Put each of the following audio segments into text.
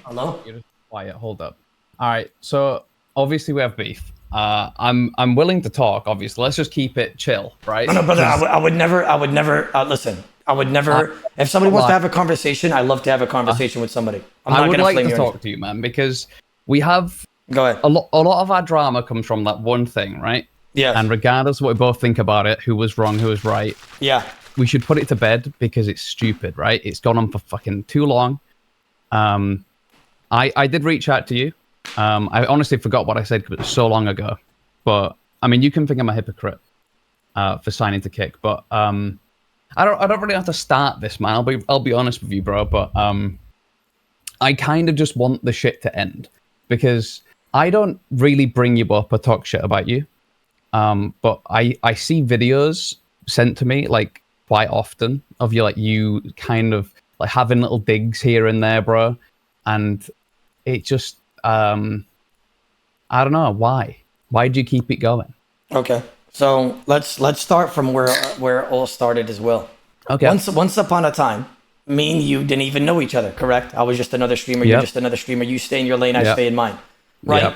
Hello? You're just quiet. Hold up. All right. So obviously we have beef. I'm willing to talk. Obviously, let's just keep it chill, right? No, brother, I would never, listen, I would never, if somebody wants to have a conversation, I love to have a conversation with somebody. I would like to talk to you, man, because we have Go ahead. a lot of our drama comes from that one thing, right? Yes. And regardless of what we both think about it, who was wrong, who was right, Yeah. we should put it to bed because it's stupid, right? It's gone on for fucking too long. I did reach out to you. I honestly forgot what I said because it was so long ago. But I mean, you can think I'm a hypocrite for signing to Kick, but I don't really have to start this, man. I'll be honest with you, bro. But I kind of just want the shit to end because I don't really bring you up or talk shit about you. But I see videos sent to me like quite often of you, like you kind of like having little digs here and there, bro. And it just, I don't know why. Why do you keep it going? Okay. So let's start from where it all started as well. Okay. Once upon a time, me and you didn't even know each other, correct? I was just another streamer. You're just another streamer. You stay in your lane, I stay in mine. Right?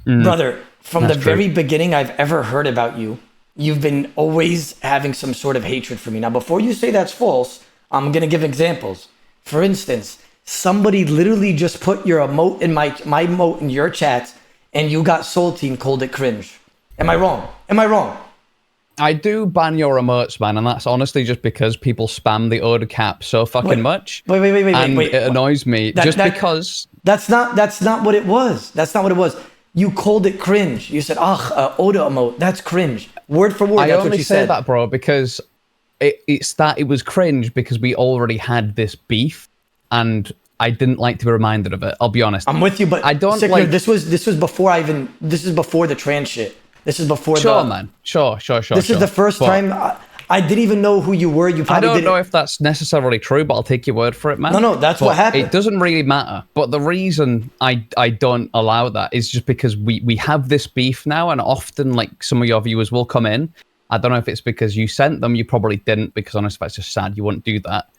Yep. Brother, from That's the true. very beginning I've ever heard about you, you've been always having some sort of hatred for me. Now, before you say that's false, I'm going to give examples. For instance, somebody literally just put your emote in my emote in your chat and you got salty and called it cringe. Am I wrong? Am I wrong? I do ban your emotes, man, and that's honestly just because people spam the Oda cap so fucking much. Wait. And it annoys me because... That's not what it was. That's not what it was. You called it cringe. You said, Oda emote, that's cringe. Word for word, that's what you said. I only say that, bro, because it was cringe because we already had this beef, and I didn't like to be reminded of it. I'll be honest. I'm with you, but I don't Sick like... Nerd, this was before this is before the trans shit. This is before man. Sure. This is the first time I didn't even know who you were. You probably don't know if that's necessarily true, but I'll take your word for it, man. No, that's what happened. It doesn't really matter. But the reason I don't allow that is just because we have this beef now, and often like some of your viewers will come in. I don't know if it's because you sent them. You probably didn't, because honestly, that's just sad. You wouldn't do that.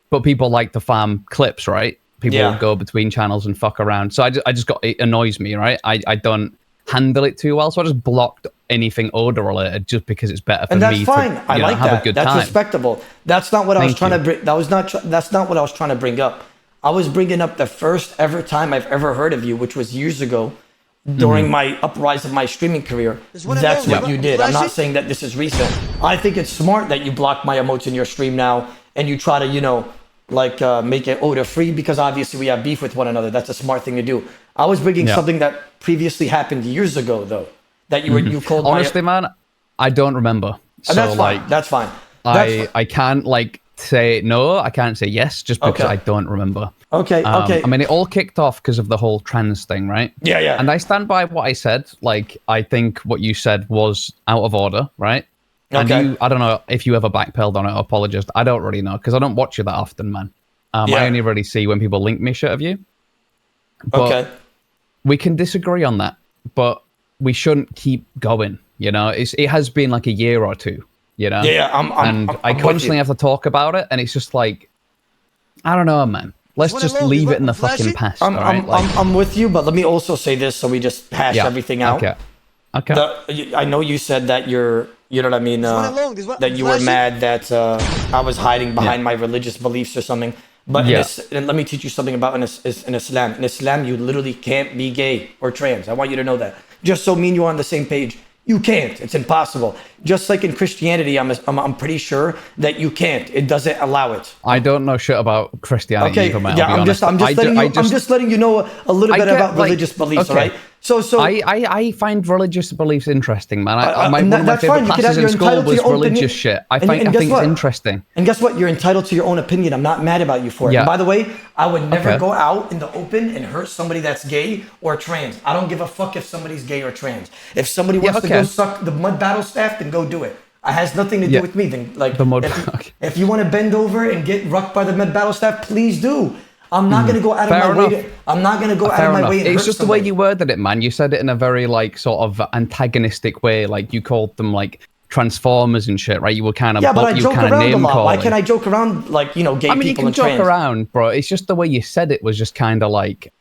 But people like to farm clips, right? People will go between channels and fuck around. So it annoys me, right? I don't handle it too well, so I just blocked anything Oda related just because it's better for me. And that's fine. I like have that. A good that's time. Respectable. That's not what I was trying to bring. That's not what I was trying to bring up. I was bringing up the first ever time I've ever heard of you, which was years ago, during my uprise of my streaming career. That's what you did. I'm not saying that this is recent. I think it's smart that you block my emotes in your stream now, and you try to, make it Oda free, because obviously we have beef with one another. That's a smart thing to do. I was bringing something that previously happened years ago, though, that you called. Honestly, man, I don't remember. So that's fine. That's fine. I can't say no. I can't say yes, just because I don't remember. Okay. I mean, it all kicked off because of the whole trans thing, right? Yeah. And I stand by what I said. Like, I think what you said was out of order, right? Okay. And I don't know if you ever backpedaled on it or apologized. I don't really know, because I don't watch you that often, man. I only really see when people link me shit of you. But we can disagree on that, but we shouldn't keep going. It has been like a year or two. I'm constantly have to talk about it, and it's just like, I don't know, man. Let's just leave it in the fucking past. I'm with you, but let me also say this, so we just hash everything out. Okay. I know you said that you know what I mean, that you were mad that I was hiding behind my religious beliefs or something. But and let me teach you something about in Islam. In Islam, you literally can't be gay or trans. I want you to know that. Just so me and you are on the same page. You can't. It's impossible. Just like in Christianity, I'm pretty sure that you can't. It doesn't allow it. I don't know shit about Christianity. Okay. I'm just letting you know a little bit about religious beliefs. All right. So I find religious beliefs interesting, man. One of my favorite classes in school was religious shit. I think it's interesting. And guess what? You're entitled to your own opinion. I'm not mad about you for it. And by the way, I would never go out in the open and hurt somebody that's gay or trans. I don't give a fuck if somebody's gay or trans. If somebody wants to go suck the mud battle staff, then go do it. It has nothing to do with me. Then, if you want to bend over and get rucked by the mud battle staff, please do. I'm not going to go out of my way. I'm not going to go out of my way and hurt It's just somebody. the way you worded it, man. You said it in a very sort of antagonistic way. Like, you called them Transformers and shit, right? You were kind of Yeah, but I you joke were kind of around a name lot. Why calling. can't I joke around like, you know, gay I mean, you people can and joke trans? around, bro. It's just the way you said it was just kind of like,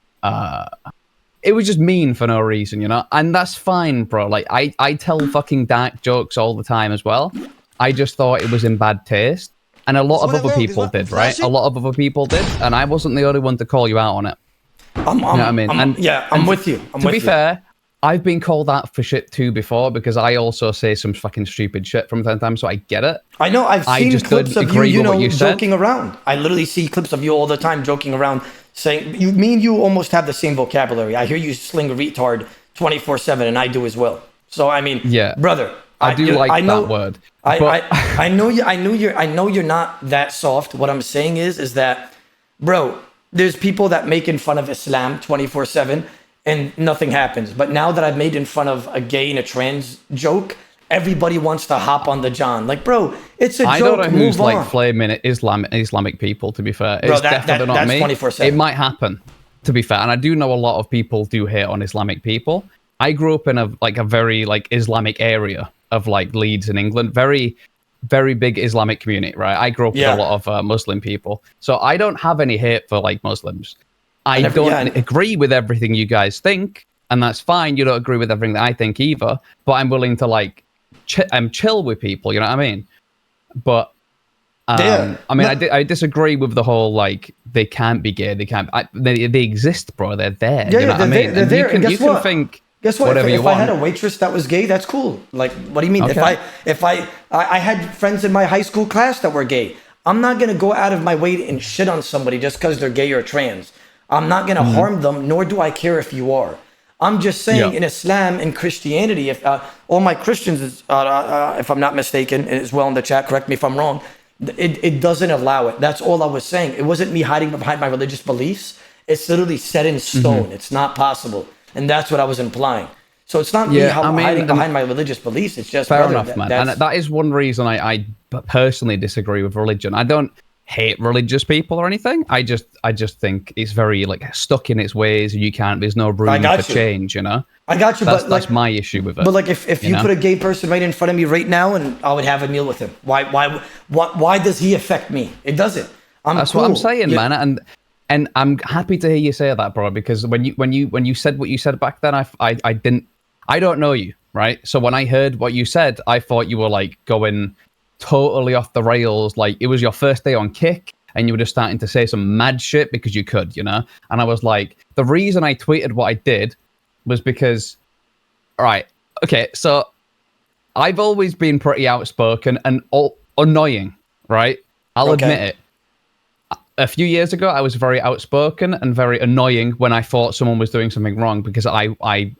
it was just mean for no reason, you know? And that's fine, bro. Like, I tell fucking dark jokes all the time as well. I just thought it was in bad taste. And a lot of other people did, right? A lot of other people did. And I wasn't the only one to call you out on it. You know what I mean? I'm with you. To be fair, I've been called out for shit too before because I also say some fucking stupid shit from time to time, so I get it. I know. I've seen just clips don't of you, agree you with know, what you said. joking around. I literally see clips of you all the time joking around, saying, me and you almost have the same vocabulary. I hear you sling retard 24/7, and I do as well. So I mean, yeah, brother, I know that word. I know you. I know you're not that soft. What I'm saying is that, bro, there's people that making fun of Islam 24/7 and nothing happens. But now that I've made in fun of a gay and a trans joke, everybody wants to hop on the John. Like, bro, it's a joke. I don't know who's Move on. like flaming Islamic people, to be fair. Bro, It's definitely not that's me. 24/7. It might happen, to be fair. And I do know a lot of people do hate on Islamic people. I grew up in a very like Islamic area of like Leeds in England. Very, very big Islamic community, right? I grew up with a lot of Muslim people. So I don't have any hate for like Muslims. I don't agree with everything you guys think, and that's fine. You don't agree with everything that I think either, but I'm willing to like chill with people, you know what I mean? But I mean, I disagree with the whole like they can't be gay, they exist, bro. They're there. Yeah, you know what I mean? They're there. You can think. Guess what? Whatever If you I had want. a waitress that was gay, that's cool. Like, what do you mean? Okay. If I had friends in my high school class that were gay, I'm not gonna go out of my way and shit on somebody just because they're gay or trans. I'm not gonna harm them, nor do I care if you are. I'm just saying, in Islam and Christianity, if all my Christians, if I'm not mistaken, as well in the chat, correct me if I'm wrong, it doesn't allow it. That's all I was saying. It wasn't me hiding behind my religious beliefs. It's literally set in stone. It's not possible. And that's what I was implying. So it's not me hiding behind my religious beliefs. It's just fair enough, man. And that is one reason I personally disagree with religion. I don't hate religious people or anything. I just think it's very like stuck in its ways. There's no room for change. You know. I got you. That's my issue with it. But like, if you put a gay person right in front of me right now, and I would have a meal with him. Why does he affect me? It doesn't. That's what I'm saying, man. And I'm happy to hear you say that, bro, because when you said what you said back then, I don't know you, right? So when I heard what you said, I thought you were like going totally off the rails, like it was your first day on Kick and you were just starting to say some mad shit because you could, you know? And I was like, the reason I tweeted what I did was because, all right, okay, so I've always been pretty outspoken and annoying, right? I'll admit it. A few years ago, I was very outspoken and very annoying when I thought someone was doing something wrong because I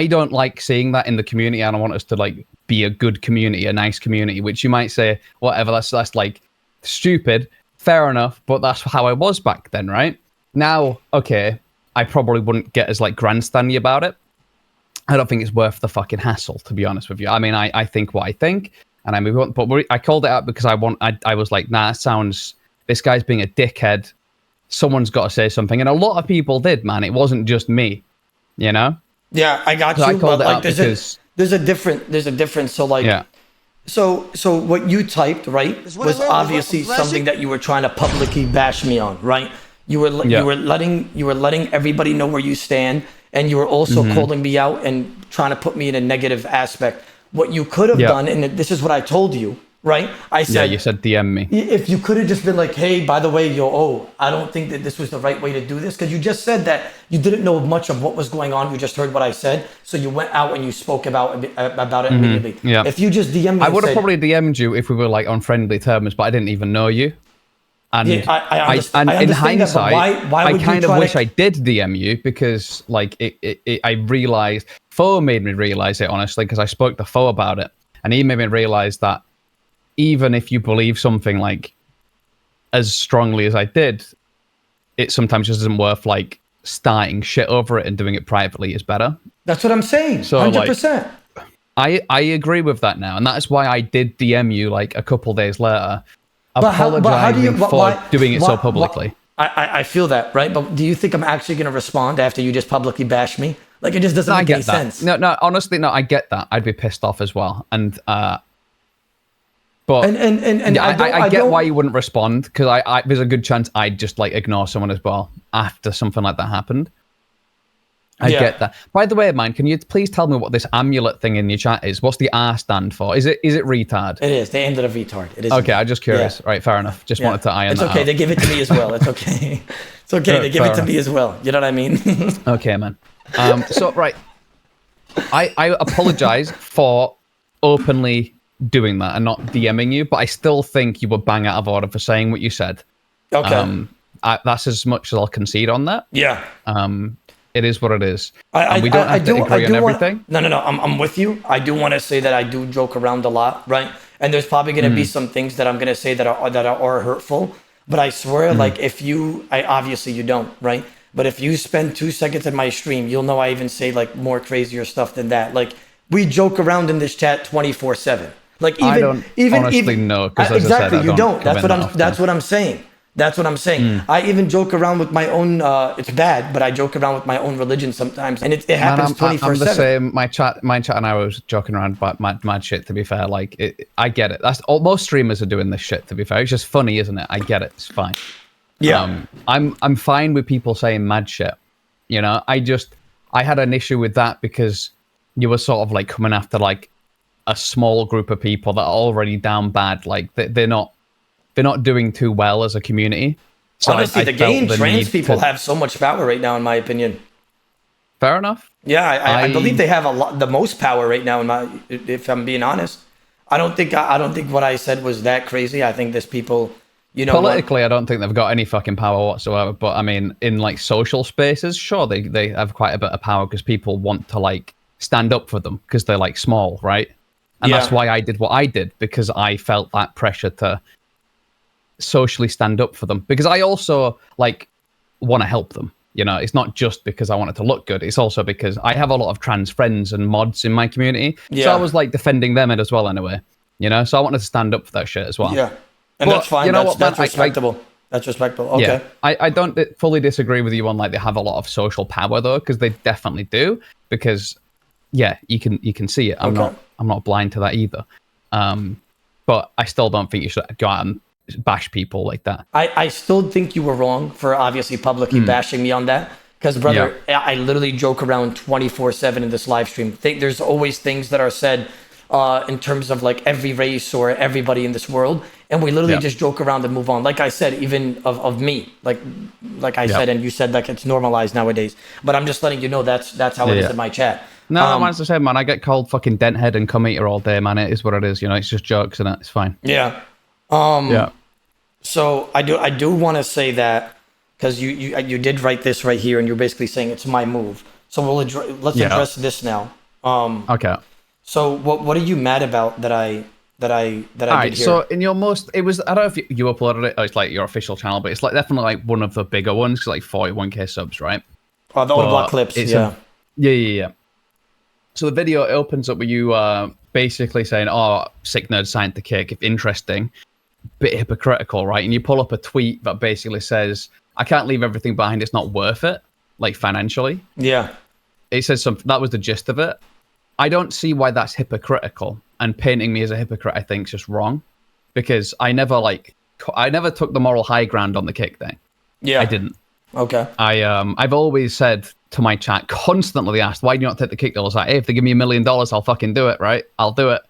don't like seeing that in the community. I don't want us to like be a good community, a nice community, which you might say, whatever, that's like stupid. Fair enough, but that's how I was back then, right? Now, okay, I probably wouldn't get as like grandstandy about it. I don't think it's worth the fucking hassle, to be honest with you. I mean, I think what I think, and I move on. But I called it out because I was like, nah, it sounds. This guy's being a dickhead. Someone's got to say something. And a lot of people did, man. It wasn't just me, you know? Yeah, I got you. I called but it like, out because... There's a difference. So like, so what you typed, right, was obviously something that you were trying to publicly bash me on, right? You were letting everybody know where you stand. And you were also calling me out and trying to put me in a negative aspect. What you could have done, and this is what I told you, right? I said, you said DM me. If you could have just been like, hey, by the way, I don't think that this was the right way to do this. Because you just said that you didn't know much of what was going on. You just heard what I said. So you went out and you spoke about it immediately. Yeah. If you just DM me, I would have probably DM'd you if we were like on friendly terms, but I didn't even know you. And, I in hindsight, I kind of wish I did DM you because like I realized, Foe made me realize it, honestly, because I spoke to Foe about it. And he made me realize that even if you believe something like as strongly as I did, it sometimes just isn't worth like starting shit over it, and doing it privately is better. That's what I'm saying. So 100%. Like, I agree with that now. And that's why I did DM you like a couple days later, apologizing for doing it so publicly. I feel that, right? But do you think I'm actually going to respond after you just publicly bash me? Like, it just doesn't make any sense. No, honestly, no, I get that. I'd be pissed off as well. And But and I get why you wouldn't respond, because I there's a good chance I'd just like ignore someone as well after something like that happened. I get that. By the way, man, can you please tell me what this amulet thing in your chat is? What's the R stand for? Is it retard? It is. They ended up retard. It is. Okay, I'm just curious. Yeah. Right, fair enough. Just wanted to iron that out. It's okay. They give it to me as well. It's okay. It's okay. They give it to me as well. You know what I mean? Okay, man. So, right. I apologize for openly doing that and not DMing you, but I still think you were bang out of order for saying what you said. Okay. That's as much as I'll concede on that. Yeah. It is what it is. We don't have to agree on everything. No. I'm with you. I do want to say that I do joke around a lot, right? And there's probably going to be some things that I'm going to say that are hurtful. But I swear, like, obviously you don't, right? But if you spend 2 seconds in my stream, you'll know I even say like more crazier stuff than that. Like, we joke around in this chat 24/7. Like, I don't honestly know, because exactly, I said, you don't. That's what I'm saying. That's what I'm saying. I even joke around with my own. It's bad, but I joke around with my own religion sometimes, and it happens 24/7. I'm the same. My chat and I was joking around about mad shit. To be fair, like I get it. That's all. Most streamers are doing this shit. To be fair, it's just funny, isn't it? I get it. It's fine. Yeah. I'm fine with people saying mad shit. You know, I had an issue with that because you were sort of like coming after like a small group of people that are already down bad. Like they're not doing too well as a community. So honestly, the gay and trans people have so much power right now, in my opinion. Fair enough. Yeah, I believe they have the most power right now. If I'm being honest, I don't think what I said was that crazy. I think there's people, you know, politically, I don't think they've got any fucking power whatsoever. But I mean, in like social spaces, sure, they have quite a bit of power because people want to like stand up for them because they're like small, right? And that's why I did what I did, because I felt that pressure to socially stand up for them, because I also like want to help them. You know, it's not just because I want it to look good, it's also because I have a lot of trans friends and mods in my community, so I was like defending them as well anyway, you know, so I wanted to stand up for that shit as well. And that's fine. You know, that's respectable. That's respectable. Okay. I don't fully disagree with you on like they have a lot of social power though, because they definitely do, because you can see it. I'm not blind to that either, but I still don't think you should go out and bash people like that. I still think you were wrong for obviously publicly bashing me on that, because brother, I literally joke around 24/7 in this live stream. There's always things that are said in terms of like every race or everybody in this world, and we literally just joke around and move on. Like I said, even of me, like I said, and you said like it's normalized nowadays, but I'm just letting you know that's how it is in my chat. No, man, it's the same, man. I get called fucking denthead and cum eater all day, man. It is what it is, you know. It's just jokes, and it's fine. So I do want to say that, because you did write this right here, and you're basically saying it's my move. So let's address this now. Okay. So what are you mad about that I did here? So in your it was, I don't know if you uploaded it, or it's like your official channel, but it's like definitely like one of the bigger ones, cause like 41k subs, right? Oh, the Odablock clips, yeah. So the video opens up with you basically saying, "Oh, Sick Nerd signed to kick. If interesting, bit hypocritical, right?" And you pull up a tweet that basically says, "I can't leave everything behind. It's not worth it, like financially." Yeah. It says something. That was the gist of it. I don't see why that's hypocritical, and painting me as a hypocrite, I think, is just wrong, because I never took the moral high ground on the kick thing. Yeah. I didn't. Okay. I've always said to my chat, constantly asked, "Why do you not take the kick deal?" I was like, "Hey, if they give me $1 million, I'll fucking do it, right? I'll do it."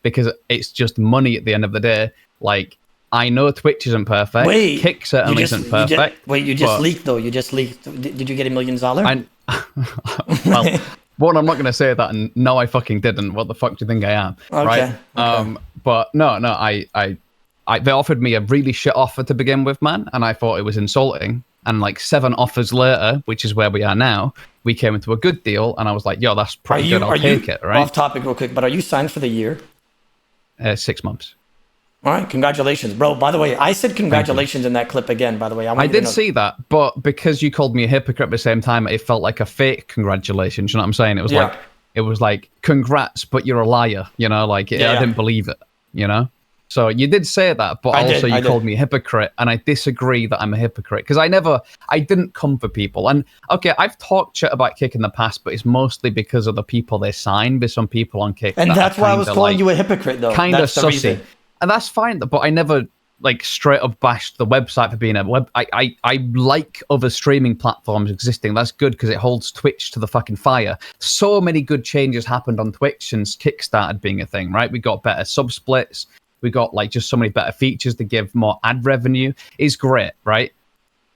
Because it's just money at the end of the day. Like, I know Twitch isn't perfect. Wait, Kick certainly isn't perfect. You just leaked though. You just leaked. Did you get $1 million? Well, one, I'm not going to say that, and no, I fucking didn't. What the fuck do you think I am? Okay. Right? But no, they offered me a really shit offer to begin with, man, and I thought it was insulting. And like 7 offers later, which is where we are now, we came into a good deal, and I was like, "Yo, that's pretty good. I'll take it." Right. Off topic, real quick, but are you signed for the year? 6 months. All right, congratulations, bro. By the way, I said congratulations in that clip again, by the way. I did see that, but because you called me a hypocrite at the same time, it felt like a fake congratulations. You know what I'm saying? It was like congrats, but you're a liar. You know, like I didn't believe it. You know, so you did say that, but you called me a hypocrite, and I disagree that I'm a hypocrite, because I didn't come for people. And okay, I've talked shit about Kick in the past, but it's mostly because of the people they signed. There's some people on Kick, and that's why I was calling you a hypocrite, though. Kind of sussy. and that's fine. But I never like straight up bashed the website for being a web. I like other streaming platforms existing. That's good because it holds Twitch to the fucking fire. So many good changes happened on Twitch since Kick started being a thing, right? We got better sub splits. We got like just so many better features to give more ad revenue. It's great, right?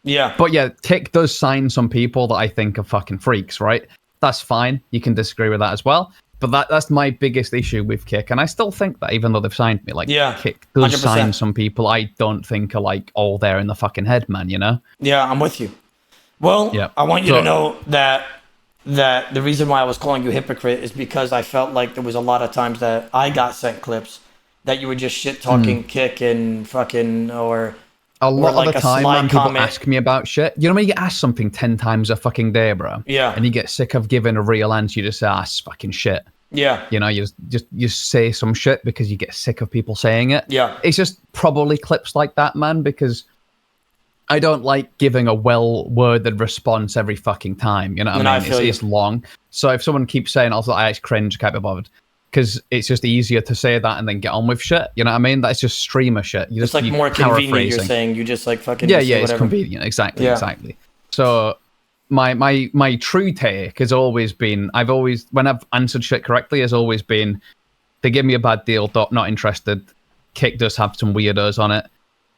Yeah. But yeah, Kick does sign some people that I think are fucking freaks, right? That's fine. You can disagree with that as well. But that's my biggest issue with Kick. And I still think that even though they've signed me, like, Kick does 100%. sign some people I don't think are, like, all there in the fucking head, man, you know? Yeah, I'm with you. Well, yeah. I want you to know that the reason why I was calling you hypocrite is because I felt like there was a lot of times that I got sent clips that you were just shit-talking Kick and fucking, or... A lot like of the time, man, people comment. ask me about shit. You know when you get asked something 10 times a fucking day, bro? Yeah. And you get sick of giving a real answer, you just say, it's fucking shit. Yeah. You know, you just say some shit because you get sick of people saying it. Yeah. It's just probably clips like that, man, because I don't like giving a well-worded response every fucking time. You know what I mean? It's long. So if someone keeps saying, I just cringe, can't be bothered. Because it's just easier to say that and then get on with shit. You know what I mean? That's just streamer shit. It's like more convenient, you're saying. You just like fucking... Yeah, it's convenient. Exactly. So my true take has always been, when I've answered shit correctly, has always been, they give me a bad deal, not interested. Kick does have some weirdos on it.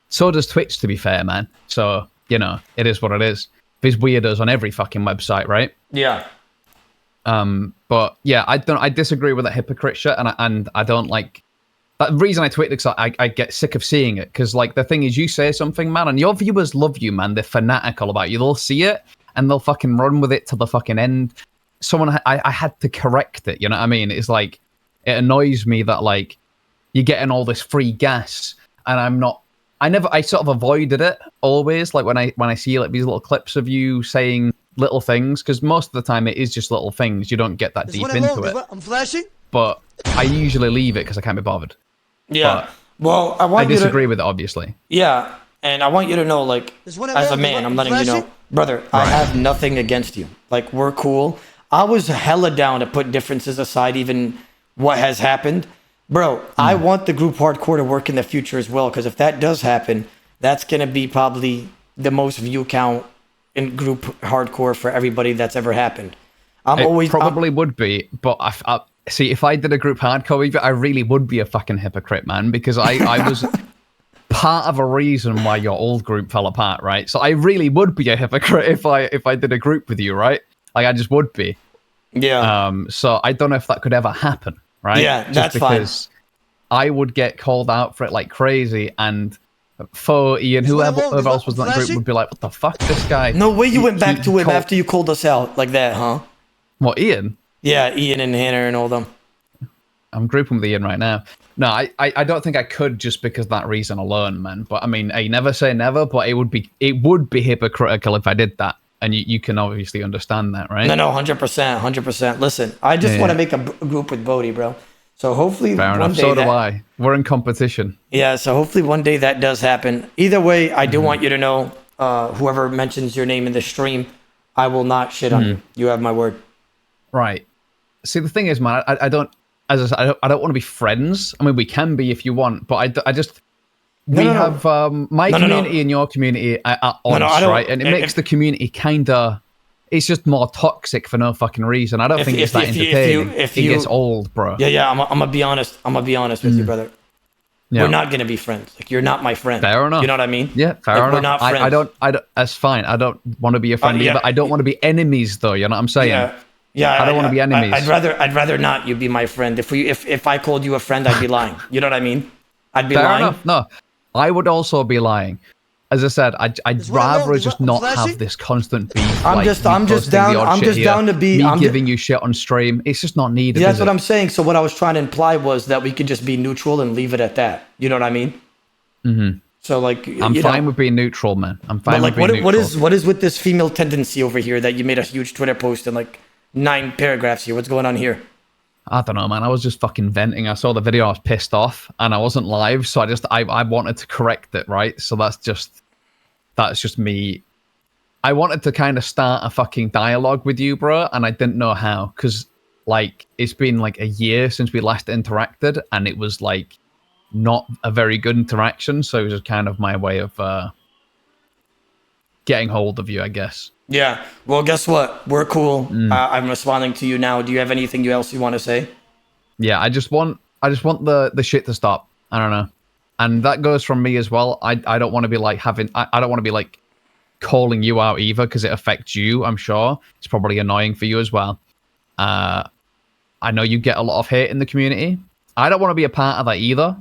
So does Twitch, to be fair, man. So, you know, it is what it is. There's weirdos on every fucking website, right? Yeah. But yeah, I disagree with that hypocrite shit, and I don't like that. The reason I tweet because I get sick of seeing it, because like the thing is, you say something, man, and your viewers love you, man. They're fanatical about you. They'll see it and they'll fucking run with it to the fucking end. I had to correct it. You know what I mean? It's like, it annoys me that like you're getting all this free gas, and I sort of avoided it always. Like when I see like these little clips of you saying little things, because most of the time it is just little things. You don't get that deep into it. I'm flashing. But I usually leave it because I can't be bothered. Yeah. But well, I disagree with it, obviously. Yeah, and I want you to know, like, as a man, I'm letting you know, brother, right. I have nothing against you. Like, we're cool. I was hella down to put differences aside, even what has happened. Bro, I want the group hardcore to work in the future as well, because if that does happen, that's going to be probably the most view count in group hardcore for everybody that's ever happened. Would be, but I see, if I did a group hardcore, I really would be a fucking hypocrite, man, because I was part of a reason why your old group fell apart, right? So I really would be a hypocrite if I did a group with you, right? Like I just would be. Yeah. So I don't know if that could ever happen, right? Yeah, just that's because fine. I would get called out for it like crazy, and Ian, whoever else was in that group would be like, what the fuck, this guy? No way you went back to him after you called us out like that, huh? What, Ian? Yeah, Ian and Hannah and all them. I'm grouping with Ian right now. No, I don't think I could just because of that reason alone, man. But I mean, I never say never, but it would be hypocritical if I did that. And you can obviously understand that, right? No, 100%. Listen, I just want to make a group with Bodhi, bro. So hopefully one day so do I. We're in competition. Yeah, so hopefully one day that does happen. Either way, I do want you to know, whoever mentions your name in the stream, I will not shit on you. You have my word. Right. See, the thing is, man, I don't, as I said, I don't want to be friends. I mean, we can be if you want, but I just, have my community and your community at odds, right? And it makes the community kind of, it's just more toxic for no fucking reason. I don't think it's that entertaining. It gets old, bro. Yeah. I'm gonna be honest. With you, brother. Yeah. We're not gonna be friends. Like, you're not my friend. Fair enough. You know what I mean? Yeah, fair enough. We're not friends. I don't. That's fine. I don't want to be a friend either. I don't want to be enemies, though. You know what I'm saying? Yeah. I don't want to be enemies. I'd rather not you be my friend. If I called you a friend, I'd be lying. You know what I mean? I'd be lying. Enough. No, I would also be lying. As I said, I'd rather just not have this constant beef. I'm just down to be. I'm giving you shit on stream. It's just not needed. Yeah, that's what I'm saying. So what I was trying to imply was that we could just be neutral and leave it at that. You know what I mean? Mm-hmm. So like, I'm fine with being neutral, man. I'm fine with being neutral. What is with this female tendency over here that you made a huge Twitter post and like 9 paragraphs here? What's going on here? I don't know, man. I was just fucking venting. I saw the video. I was pissed off, and I wasn't live, so I wanted to correct it, right? So that's just me. I wanted to kind of start a fucking dialogue with you, bro, and I didn't know how, because like it's been like a year since we last interacted, and it was like not a very good interaction. So it was just kind of my way of getting hold of you, I guess. Yeah. Well, guess what? We're cool. I'm responding to you now. Do you have anything else you want to say? Yeah, I just want the shit to stop. I don't know. And that goes from me as well. I don't want to be like I don't want to be like calling you out either, because it affects you, I'm sure. It's probably annoying for you as well. I know you get a lot of hate in the community. I don't want to be a part of that either.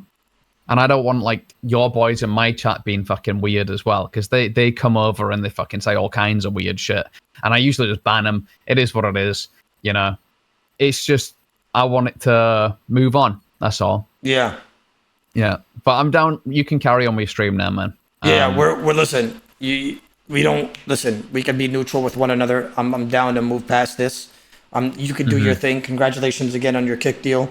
And I don't want like your boys in my chat being fucking weird as well, because they come over and they fucking say all kinds of weird shit. And I usually just ban them. It is what it is, you know. It's just I want it to move on. That's all. Yeah. Yeah, but I'm down. You can carry on with your stream now, man. Yeah, we're listen. We don't listen. We can be neutral with one another. I'm down to move past this. You can do your thing. Congratulations again on your kick deal.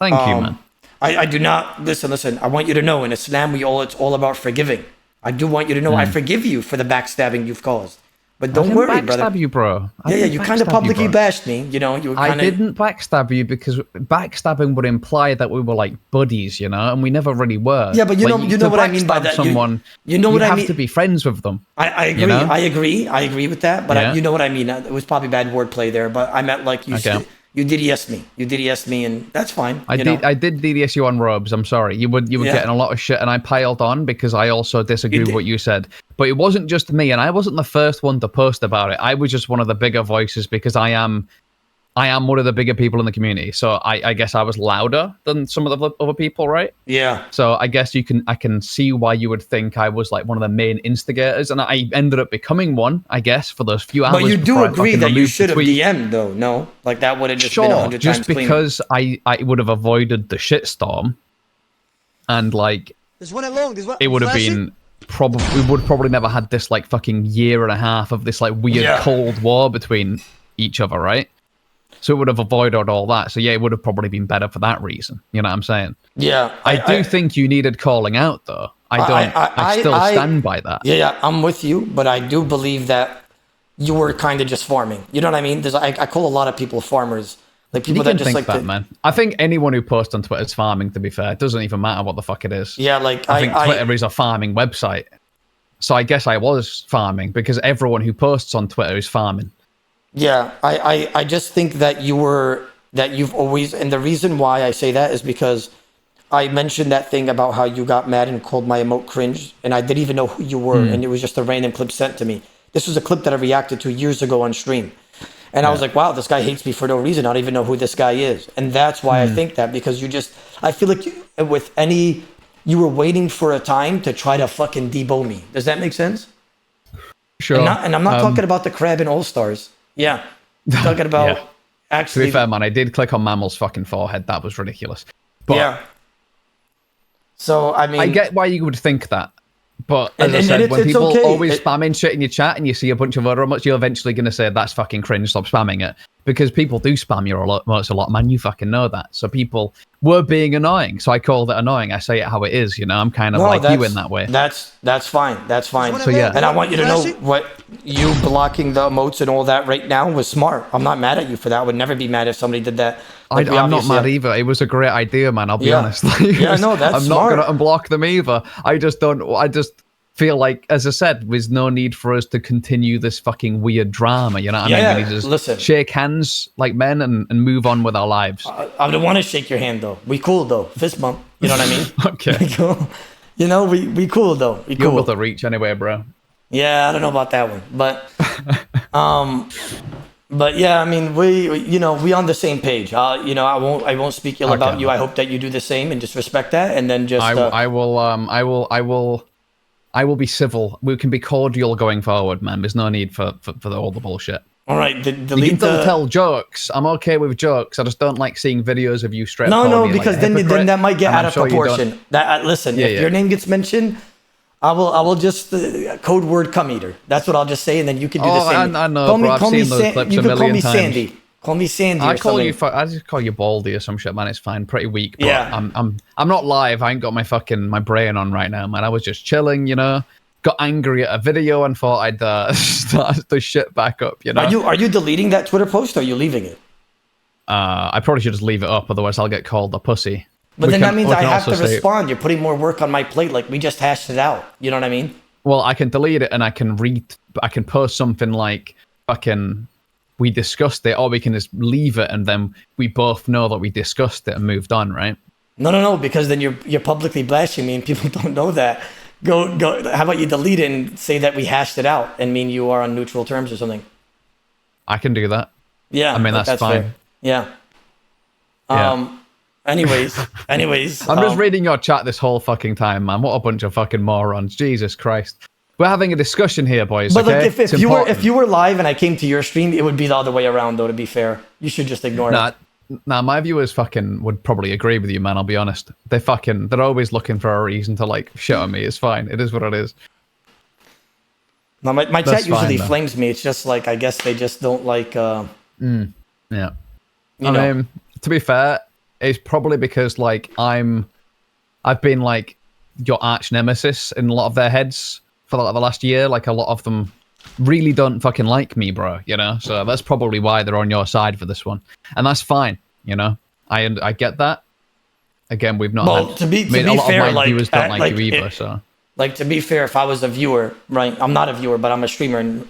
Thank you, man. I do not listen. I want you to know in Islam it's all about forgiving. I do want you to know I forgive you for the backstabbing you've caused. But don't worry, brother. Backstab you, bro. Yeah, you kind of publicly bashed me. You know, I didn't backstab you because backstabbing would imply that we were like buddies, you know, and we never really were. Yeah, but you know what I mean by that. Someone, you know what I mean. You have to be friends with them. I agree. You know? I agree with that. But you know what I mean. It was probably bad wordplay there. But I meant like you. Okay. You DDS me. You DDS me, and that's fine. I did DDS you on robes. I'm sorry. You were getting a lot of shit, and I piled on because I also disagree with what you said. But it wasn't just me, and I wasn't the first one to post about it. I was just one of the bigger voices because I am one of the bigger people in the community. So I guess I was louder than some of the other people, right? Yeah. So I guess I can see why you would think I was like one of the main instigators, and I ended up becoming one, I guess, for those few hours. But you do agree that you should have DM'd though, no? Like that would have just been 100 times cleaner. Just because I would have avoided the shitstorm, and like there's one along. There's one. It would have been. We would probably never had this like fucking year and a half of this like weird cold war between each other, right? So it would have avoided all that. So yeah, it would have probably been better for that reason. You know what I'm saying? Yeah. I do think you needed calling out though. I still stand by that. Yeah, I'm with you, but I do believe that you were kind of just farming. You know what I mean? I call a lot of people farmers. Like people that just like that, man. I think anyone who posts on Twitter is farming, to be fair. It doesn't even matter what the fuck it is. Yeah, like I think Twitter is a farming website. So I guess I was farming because everyone who posts on Twitter is farming. Yeah, I just think that you've always, and the reason why I say that is because I mentioned that thing about how you got mad and called my emote cringe, and I didn't even know who you were, and it was just a random clip sent to me. This was a clip that I reacted to years ago on stream. And I was like, wow, this guy hates me for no reason. I don't even know who this guy is. And that's why I think that, because I feel like you were waiting for a time to try to fucking debo me. Does that make sense? Sure. And I'm not talking about the crab in All Stars. Yeah. I'm talking about actually. To be fair, man, I did click on Mammal's fucking forehead. That was ridiculous. But yeah. So, I mean. I get why you would think that. But as I said, when people always spamming shit in your chat and you see a bunch of other emotes, you're eventually going to say, that's fucking cringe, stop spamming it. Because people do spam your emotes a lot, man. You fucking know that. So people were being annoying. So I call it annoying. I say it how it is, you know. I'm kind of like you in that way. That's fine. That's fine. So yeah. And I want you to know what you blocking the emotes and all that right now was smart. I'm not mad at you for that. I would never be mad if somebody did that. Like I'm not mad either. It was a great idea, man. I'll be honest. No, that's I'm smart. not going to unblock them either. I just feel like, as I said, there's no need for us to continue this fucking weird drama. You know what I mean? We need to just shake hands like men and move on with our lives. I don't want to shake your hand though. We cool though. Fist bump. You know what I mean? Okay. We cool. You know, we cool though. We cool. You're able to reach anyway, bro. Yeah, I don't know about that one, but yeah, I mean, we on the same page. I won't speak ill about you. I hope that you do the same and just respect that, and then just. I will be civil. We can be cordial going forward, man. There's no need for all the bullshit. All right, you can still tell jokes. I'm okay with jokes. I just don't like seeing videos of you straight. No, because then that might get out of proportion. Listen, if your name gets mentioned, I will just code word cum eater. That's what I'll just say, and then you can do the same. I know, bro. I've seen those clips a million times. Sandy. Call me Sandy. I just call you Baldy or some shit, man. It's fine. Pretty weak. But yeah. I'm not live. I ain't got my brain on right now, man. I was just chilling, you know. Got angry at a video and thought I'd start the shit back up, you know. Are you deleting that Twitter post or are you leaving it? I probably should just leave it up, otherwise I'll get called a pussy. But then that means I have to respond. You're putting more work on my plate. Like, we just hashed it out. You know what I mean? Well, I can delete it and I can post something like fucking we discussed it, or we can just leave it and then we both know that we discussed it and moved on, right? No, because then you're publicly bashing me and people don't know that. Go. How about you delete it and say that we hashed it out and mean you are on neutral terms or something? I can do that. Yeah, I mean that's fine. Fair. Yeah. Anyways. I'm just reading your chat this whole fucking time, man. What a bunch of fucking morons. Jesus Christ. We're having a discussion here, boys. But okay? like, if you were live and I came to your stream, it would be the other way around, though. To be fair, you should just ignore it. Nah, my viewers fucking would probably agree with you, man. I'll be honest. They're always looking for a reason to like shit on me. It's fine. It is what it is. No, my chat usually flames me. It's just like I guess they just don't like. Yeah. I mean, to be fair, it's probably because like I've been like your arch nemesis in a lot of their heads for like the last year. Like a lot of them really don't fucking like me, bro. You know, so that's probably why they're on your side for this one, and that's fine. You know, I get that. Again, we've not. Well, to be fair, of my viewers don't like you either. So. Like, to be fair, if I was a viewer, right? I'm not a viewer, but I'm a streamer, and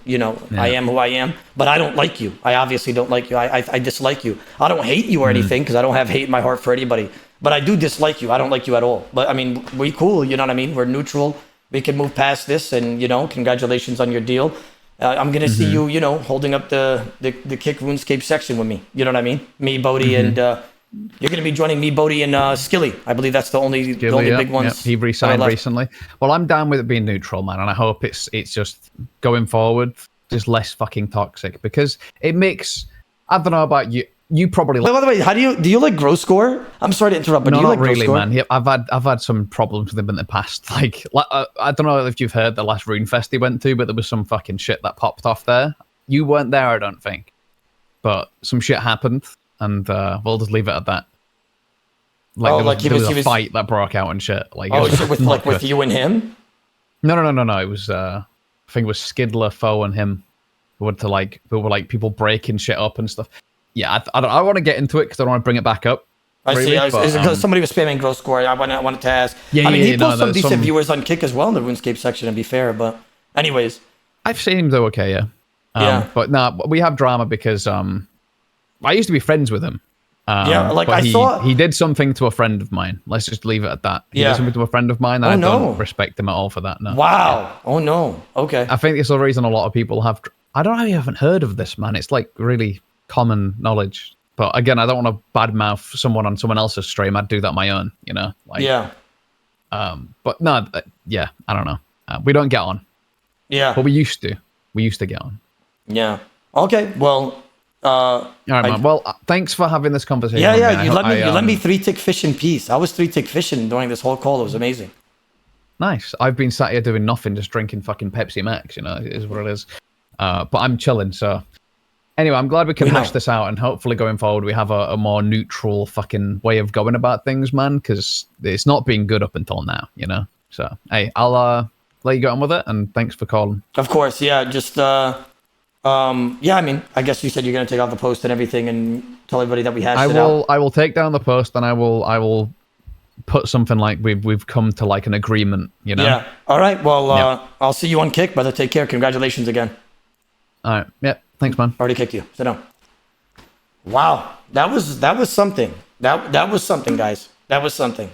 I am who I am. But I don't like you. I obviously don't like you. I dislike you. I don't hate you or anything, because I don't have hate in my heart for anybody. But I do dislike you. I don't like you at all. But I mean, we cool. You know what I mean? We're neutral. We can move past this, and congratulations on your deal. I'm gonna see you, holding up the Kick RuneScape section with me. You know what I mean? Me, Bodhi, and you're gonna be joining me, Bodhi, and Skilly. I believe that's the only big ones. Yeah. He re-signed recently. Well, I'm down with it being neutral, man, and I hope it's just going forward, just less fucking toxic, because it makes. I don't know about you. You probably. By the way, do you like Grow Score? I'm sorry to interrupt, but do you like really, Grow Score? Man. I've had some problems with him in the past. Like I don't know if you've heard the last Runefest he went to, but there was some fucking shit that popped off there. You weren't there, I don't think, but some shit happened, and we'll just leave it at that. Like there was a fight that broke out and shit. Like with you and him? No. It was I think it was Skidler, Foe, and him. Who were people breaking shit up and stuff. Yeah, I want to get into it because I don't want to bring it back up. I see. Because somebody was spamming Grow Score. I wanted to ask. He posts some decent viewers on Kick as well in the RuneScape section, to be fair. But anyways. I've seen him do okay, yeah. But we have drama because I used to be friends with him. He did something to a friend of mine. Let's just leave it at that. He did something to a friend of mine, and I don't respect him at all for that. No. Wow. Yeah. Oh, no. Okay. I think it's the reason a lot of people have... I don't know if you haven't heard of this, man. It's like really common knowledge. But again, I don't want to badmouth someone on someone else's stream. I'd do that on my own, But no, I don't know. We don't get on. Yeah. But we used to. We used to get on. Yeah. Okay. Well... all right, man. Well, thanks for having this conversation. Yeah. You let me 3-tick fish in peace. I was 3-tick fishing during this whole call. It was amazing. Nice. I've been sat here doing nothing, just drinking fucking Pepsi Max. It is what it is. But I'm chilling. So anyway, I'm glad we can hash this out, and hopefully going forward we have a more neutral fucking way of going about things, man. Because it's not been good up until now, So hey, I'll let you get on with it, and thanks for calling. Of course, yeah. Just I mean, I guess you said you're going to take off the post and everything and tell everybody that we hashed it out. I will take down the post, and I will put something like we've come to like an agreement, Yeah. All right. Well, I'll see you on Kick, brother. Take care. Congratulations again. All right. Yeah. Thanks, man. Already kicked you. Sit down. Wow. That was something. That was something, guys. That was something.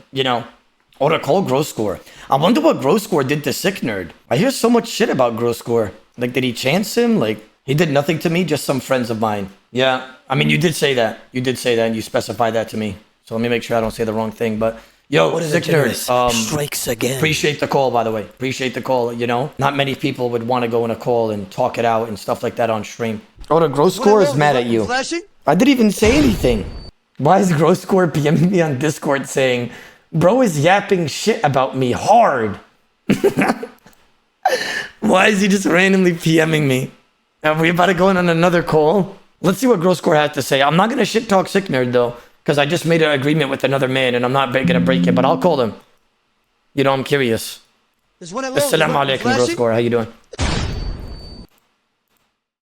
Or to call Grow Score. I wonder what Grow Score did to Sick Nerd. I hear so much shit about Grow Score. Like, did he chance him? Like, he did nothing to me, just some friends of mine. Yeah, I mean, you did say that. And you specified that to me. So let me make sure I don't say the wrong thing. But, yo, Sick Nerd, strikes again. Appreciate the call, by the way. Appreciate the call, Not many people would want to go in a call and talk it out and stuff like that on stream. Oh, the Grow Score is mad at you. Flashing? I didn't even say anything. Why is Grow Score PMing me on Discord saying, bro is yapping shit about me hard? Why is he just randomly PMing me? Are we about to go in on another call? Let's see what Grow Score has to say. I'm not going to shit talk Sick Nerd, though, because I just made an agreement with another man, and I'm not going to break it, but I'll call him. I'm curious. Assalamu alaikum, Grow Score. How you doing?